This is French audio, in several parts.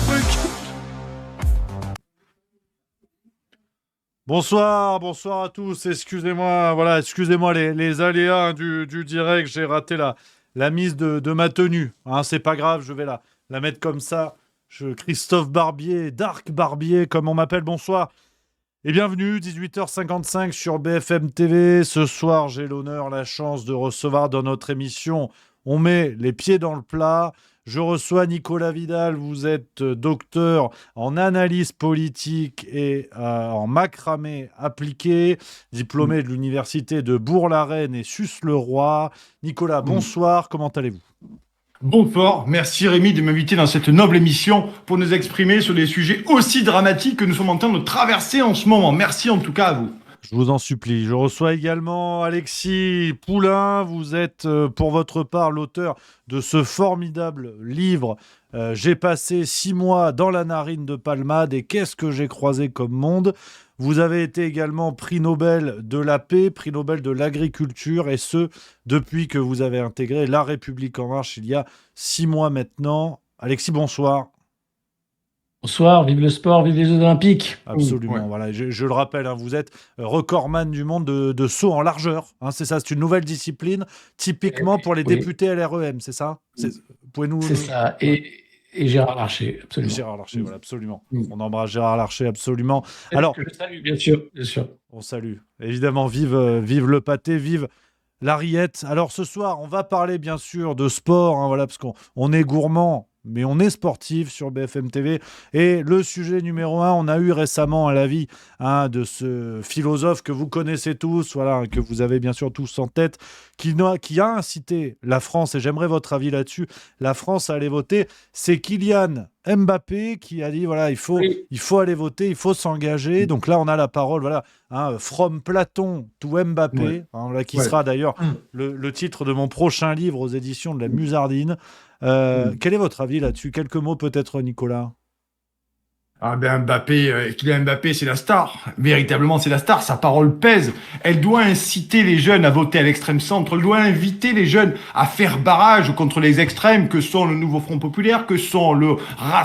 truc. Bonsoir à tous. Excusez-moi les aléas du direct. J'ai raté la mise de ma tenue. Hein, c'est pas grave, je vais la mettre comme ça. Christophe Barbier, Dark Barbier, comme on m'appelle. Bonsoir et bienvenue. 18h55 sur BFM TV. Ce soir, j'ai l'honneur, la chance de recevoir dans notre émission On met les pieds dans le plat. Je reçois Nicolas Vidal, vous êtes docteur en analyse politique et en macramé appliqué, diplômé de l'université de Bourg-la-Reine et Suce-le-Roi. Nicolas, bonsoir, comment allez-vous ? Bonsoir, merci Rémi de m'inviter dans cette noble émission pour nous exprimer sur des sujets aussi dramatiques que nous sommes en train de traverser en ce moment. Merci en tout cas à vous. Je vous en supplie. Je reçois également Alexis Poulain. Vous êtes, pour votre part, l'auteur de ce formidable livre « J'ai passé 6 mois dans la narine de Palmade et qu'est-ce que j'ai croisé comme monde ?» Vous avez été également prix Nobel de la paix, prix Nobel de l'agriculture, et ce, depuis que vous avez intégré La République En Marche il y a 6 mois maintenant. Alexis, bonsoir. Bonsoir, vive le sport, vive les Jeux Olympiques. Absolument, Ouais. voilà. Je le rappelle, hein, vous êtes recordman du monde de saut en largeur. Hein, c'est ça, c'est une nouvelle discipline, typiquement pour les Oui. députés LREM, c'est ça ? Pouvez-nous... C'est ça, et Gérard Larcher, absolument. Gérard Larcher, voilà, absolument. Mm. On embrasse Gérard Larcher, absolument. Alors, Que je salue, bien sûr, bien sûr. on salue. Évidemment, vive le pâté, vive la rillette. Alors, ce soir, on va parler, bien sûr, de sport, hein, voilà, parce qu'on est gourmand, mais on est sportif sur BFM TV. Et le sujet numéro 1, on a eu récemment l'avis de ce philosophe que vous connaissez tous, voilà, que vous avez bien sûr tous en tête, qui a incité la France, et j'aimerais votre avis là-dessus, la France à aller voter. C'est Kylian Mbappé qui a dit, voilà, il faut aller voter, il faut s'engager. Donc là, on a la parole, voilà, From Platon to Mbappé, Ouais. Voilà, qui Ouais. sera d'ailleurs le titre de mon prochain livre aux éditions de la Musardine. Quel est votre avis là-dessus ? Quelques mots peut-être, Nicolas ? Ah ben Kylian Mbappé, c'est la star. Véritablement, c'est la star. Sa parole pèse. Elle doit inciter les jeunes à voter à l'extrême centre. Elle doit inviter les jeunes à faire barrage contre les extrêmes que sont le Nouveau Front Populaire, que sont le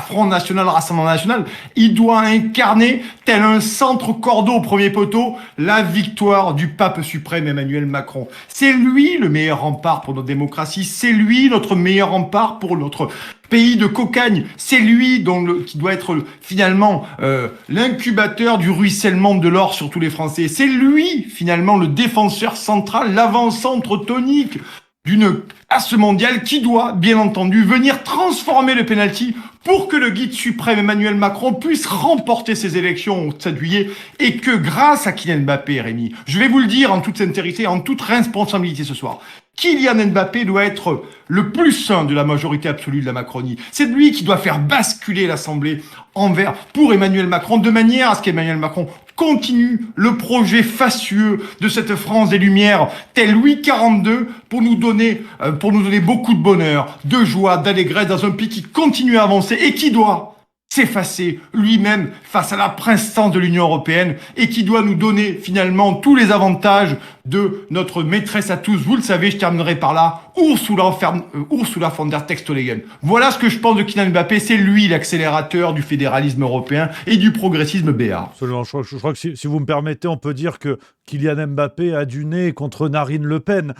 Front National, Rassemblement National. Il doit incarner, tel un centre cordeau au premier poteau, la victoire du pape suprême Emmanuel Macron. C'est lui le meilleur rempart pour notre démocratie. C'est lui notre meilleur rempart pour notre pays de cocagne. C'est lui qui doit être finalement l'incubateur du ruissellement de l'or sur tous les Français. C'est lui finalement le défenseur central, l'avant-centre tonique d'une classe mondiale qui doit, bien entendu, venir transformer le penalty pour que le guide suprême Emmanuel Macron puisse remporter ses élections au 7 juillet et que grâce à Kylian Mbappé, Rémi, je vais vous le dire en toute sincérité, en toute responsabilité ce soir, Kylian Mbappé doit être le plus sain de la majorité absolue de la Macronie. C'est lui qui doit faire basculer l'Assemblée pour Emmanuel Macron, de manière à ce qu'Emmanuel Macron continue le projet fastueux de cette France des Lumières, tel Louis XLII, pour nous donner beaucoup de bonheur, de joie, d'allégresse dans un pays qui continue à avancer et qui doit s'effacer lui-même face à la prestance de l'Union européenne et qui doit nous donner finalement tous les avantages de notre maîtresse à tous. Vous le savez, je terminerai par là, Ursula von der Leyen. Voilà ce que je pense de Kylian Mbappé. C'est lui l'accélérateur du fédéralisme européen et du progressisme béat. Absolument. Je crois que si vous me permettez, on peut dire que Kylian Mbappé a du nez contre Marine Le Pen.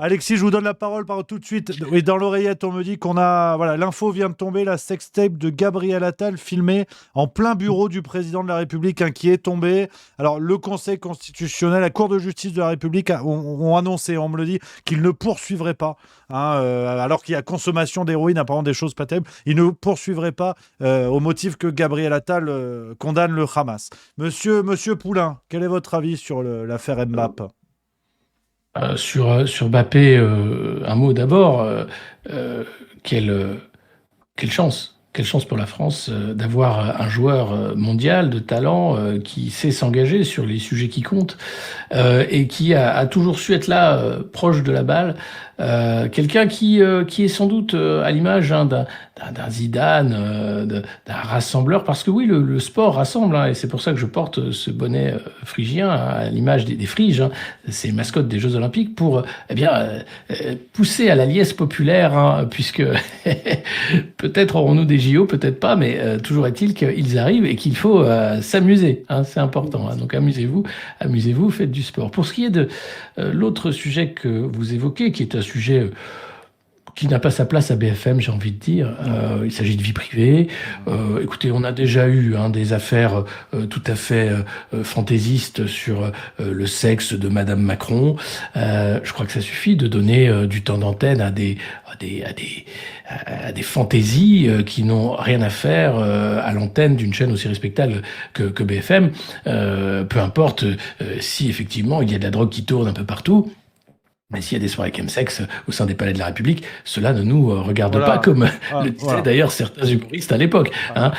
Alexis, je vous donne la parole tout de suite. Oui, dans l'oreillette, on me dit qu'on a... Voilà, l'info vient de tomber, la sextape de Gabriel Attal filmée en plein bureau du président de la République qui est tombée. Alors, le Conseil constitutionnel, la Cour de justice de la République ont annoncé, on me le dit, qu'ils ne poursuivraient pas. Alors qu'il y a consommation d'héroïne, apparemment des choses pas terribles, ils ne poursuivraient pas au motif que Gabriel Attal condamne le Hamas. Monsieur Poulain, quel est votre avis sur l'affaire Mbappé ? Sur Mbappé, un mot d'abord. Quelle chance pour la France d'avoir un joueur mondial de talent qui sait s'engager sur les sujets qui comptent et qui a toujours su être là, proche de la balle, quelqu'un qui est sans doute à l'image d'un Zidane, d'un rassembleur, parce que oui, le sport rassemble, hein, et c'est pour ça que je porte ce bonnet phrygien, hein, à l'image des Phryges, hein, ces mascottes des Jeux Olympiques, pour pousser à la liesse populaire, hein, puisque peut-être aurons-nous des JO, peut-être pas, mais toujours est-il qu'ils arrivent et qu'il faut s'amuser, hein, c'est important. Hein, donc amusez-vous, faites du sport. Pour ce qui est de l'autre sujet que vous évoquez, qui est un sujet qui n'a pas sa place à BFM, j'ai envie de dire. Il s'agit de vie privée. Écoutez, on a déjà eu des affaires tout à fait fantaisistes sur le sexe de Madame Macron. Je crois que ça suffit de donner du temps d'antenne à des fantaisies qui n'ont rien à faire à l'antenne d'une chaîne aussi respectable que BFM. Peu importe si effectivement il y a de la drogue qui tourne un peu partout. Mais s'il y a des soirées chemsex au sein des palais de la République, cela ne nous regarde Voilà. pas comme le disaient Voilà. d'ailleurs certains humoristes à l'époque. Hein.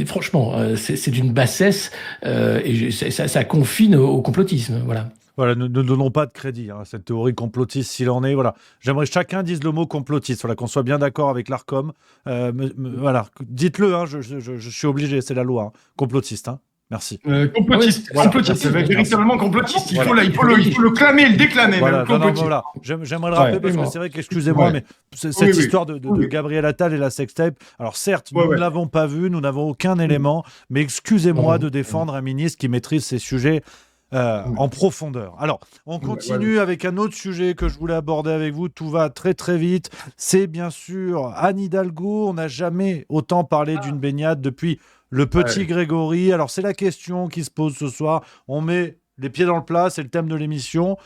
Franchement, c'est d'une bassesse et ça confine au complotisme. Voilà. Voilà, ne donnons pas de crédit à cette théorie complotiste s'il en est. Voilà, j'aimerais que chacun dise le mot complotiste. Voilà, qu'on soit bien d'accord avec l'Arcom. Voilà, dites-le. Hein, je suis obligé, c'est la loi. Hein. Complotiste. Hein. Merci. Complotiste, Voilà. complotiste, Merci. véritablement complotiste. Il faut, Voilà. il faut le clamer, le déclamer, Voilà, même non, non, complotiste. voilà. J'aimerais le rappeler parce que absolument. c'est vrai qu'excusez-moi, Ouais. mais cette Oui, oui. histoire de Oui. Gabriel Attal et la sextape, alors certes, Ouais, nous ouais. ne l'avons pas vu, nous n'avons aucun élément, mais excusez-moi de défendre un ministre qui maîtrise ces sujets en profondeur. Alors, on continue avec un autre sujet que je voulais aborder avec vous. Tout va très très vite. C'est bien sûr Anne Hidalgo. On n'a jamais autant parlé d'une baignade depuis le petit Ouais. Grégory. Alors, c'est la question qui se pose ce soir. On met les pieds dans le plat, c'est le thème de l'émission.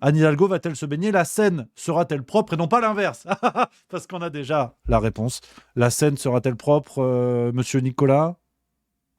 Anne Hidalgo va-t-elle se baigner? La Seine sera-t-elle propre? Et non pas l'inverse. Parce qu'on a déjà la réponse. La Seine sera-t-elle propre, monsieur Nicolas?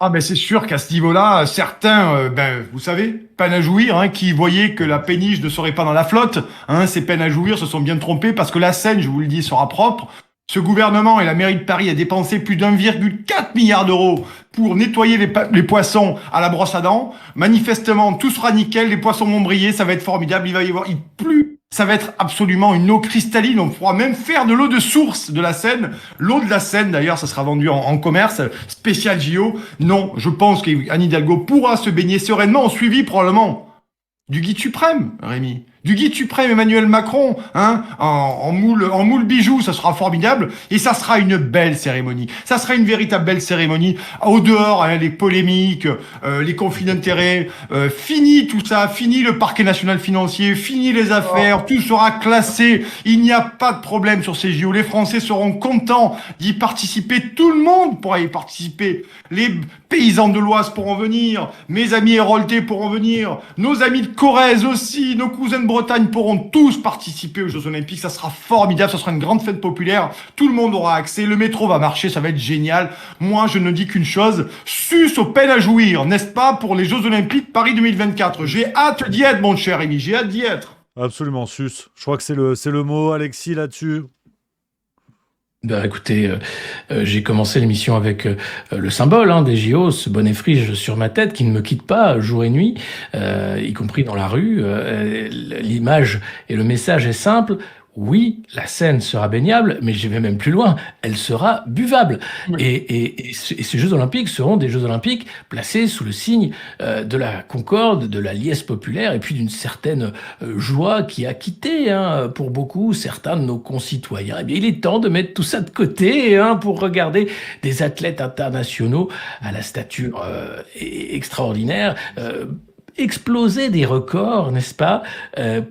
Ah ben c'est sûr qu'à ce niveau-là, certains, vous savez, peine à jouir, hein, qui voyaient que la péniche ne serait pas dans la flotte, hein, ces peines à jouir se sont bien trompés parce que la Seine, je vous le dis, sera propre. Ce gouvernement et la mairie de Paris a dépensé plus d'1,4 milliard d'euros pour nettoyer les poissons à la brosse à dents. Manifestement, tout sera nickel, les poissons vont briller, ça va être formidable, il va y avoir, il pleut. Ça va être absolument une eau cristalline. On pourra même faire de l'eau de source de la Seine. L'eau de la Seine, d'ailleurs, ça sera vendu en commerce, spécial JO. Non, je pense qu'Anne Hidalgo pourra se baigner sereinement, en suivi probablement du guide suprême, Rémi. Du guide suprême Emmanuel Macron, hein, en moule bijoux, ça sera formidable. Et ça sera une belle cérémonie. Ça sera une véritable belle cérémonie. Au dehors, hein, les polémiques, les conflits d'intérêts, fini tout ça, fini le parquet national financier, fini les affaires, tout sera classé. Il n'y a pas de problème sur ces JO. Les Français seront contents d'y participer. Tout le monde pourra y participer. Les paysans de l'Oise pourront venir. Mes amis héroltais pourront venir. Nos amis de Corrèze aussi. Nos cousins de Bretagne pourront tous participer aux Jeux Olympiques. Ça sera formidable. Ça sera une grande fête populaire. Tout le monde aura accès. Le métro va marcher. Ça va être génial. Moi, je ne dis qu'une chose. Sus aux peines à jouir, n'est-ce pas, pour les Jeux Olympiques Paris 2024. J'ai hâte d'y être, mon cher Rémi. J'ai hâte d'y être. Absolument, sus. Je crois que c'est le mot, Alexis, là-dessus. Écoutez, j'ai commencé l'émission avec le symbole des JO, ce bonnet frige sur ma tête qui ne me quitte pas jour et nuit, y compris dans la rue. L'image et le message est simple. Oui, la Seine sera baignable, mais je vais même plus loin, elle sera buvable. Oui. Et ces Jeux Olympiques seront des Jeux Olympiques placés sous le signe de la concorde, de la liesse populaire et puis d'une certaine joie qui a quitté pour beaucoup certains de nos concitoyens. Eh bien, il est temps de mettre tout ça de côté pour regarder des athlètes internationaux à la stature extraordinaire. Exploser des records, n'est-ce pas,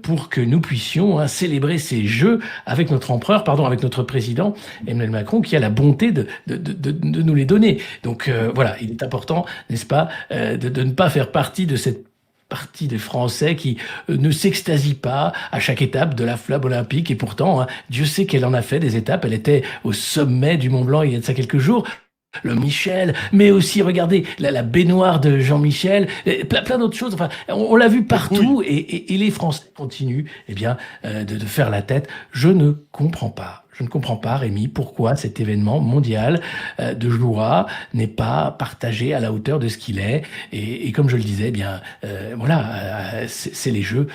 pour que nous puissions célébrer ces Jeux avec notre empereur, avec notre président Emmanuel Macron, qui a la bonté de nous les donner. Donc voilà, il est important, n'est-ce pas, de ne pas faire partie de cette partie des Français qui ne s'extasient pas à chaque étape de la flamme olympique. Et pourtant, Dieu sait qu'elle en a fait des étapes. Elle était au sommet du Mont Blanc il y a de ça quelques jours. Le Michel, mais aussi, regardez, la baignoire de Jean-Michel, plein d'autres choses. Enfin, on l'a vu partout et les Français continuent de faire la tête. Je ne comprends pas, Rémi, pourquoi cet événement mondial de Joura n'est pas partagé à la hauteur de ce qu'il est. Et comme je le disais, c'est les Jeux.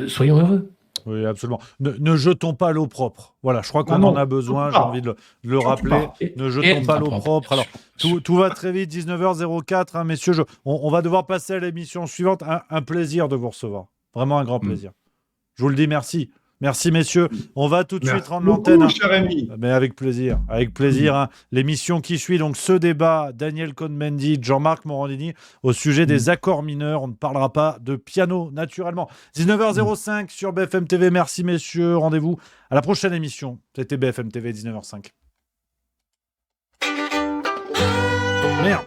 Soyons heureux. Oui, absolument. Ne jetons pas l'eau propre. Voilà, je crois qu'on non, en a besoin, j'ai pas. envie de le Surtout rappeler. pas. Ne Et jetons pas le l'eau temps propre. bien Alors, sûr. tout va très vite, 19h04, hein, messieurs. On va devoir passer à l'émission suivante. Un plaisir de vous recevoir. Vraiment un grand Mm. plaisir. Je vous le dis, merci. Merci, messieurs. On va tout de suite Merci rendre l'antenne. beaucoup, cher ami. Mais avec plaisir, avec plaisir. Hein. L'émission qui suit, donc ce débat, Daniel Cohn-Bendit, Jean-Marc Morandini, au sujet des accords mineurs. On ne parlera pas de piano, naturellement. 19h05 sur BFM TV. Merci, messieurs. Rendez-vous à la prochaine émission. C'était BFM TV, 19h05. Merde.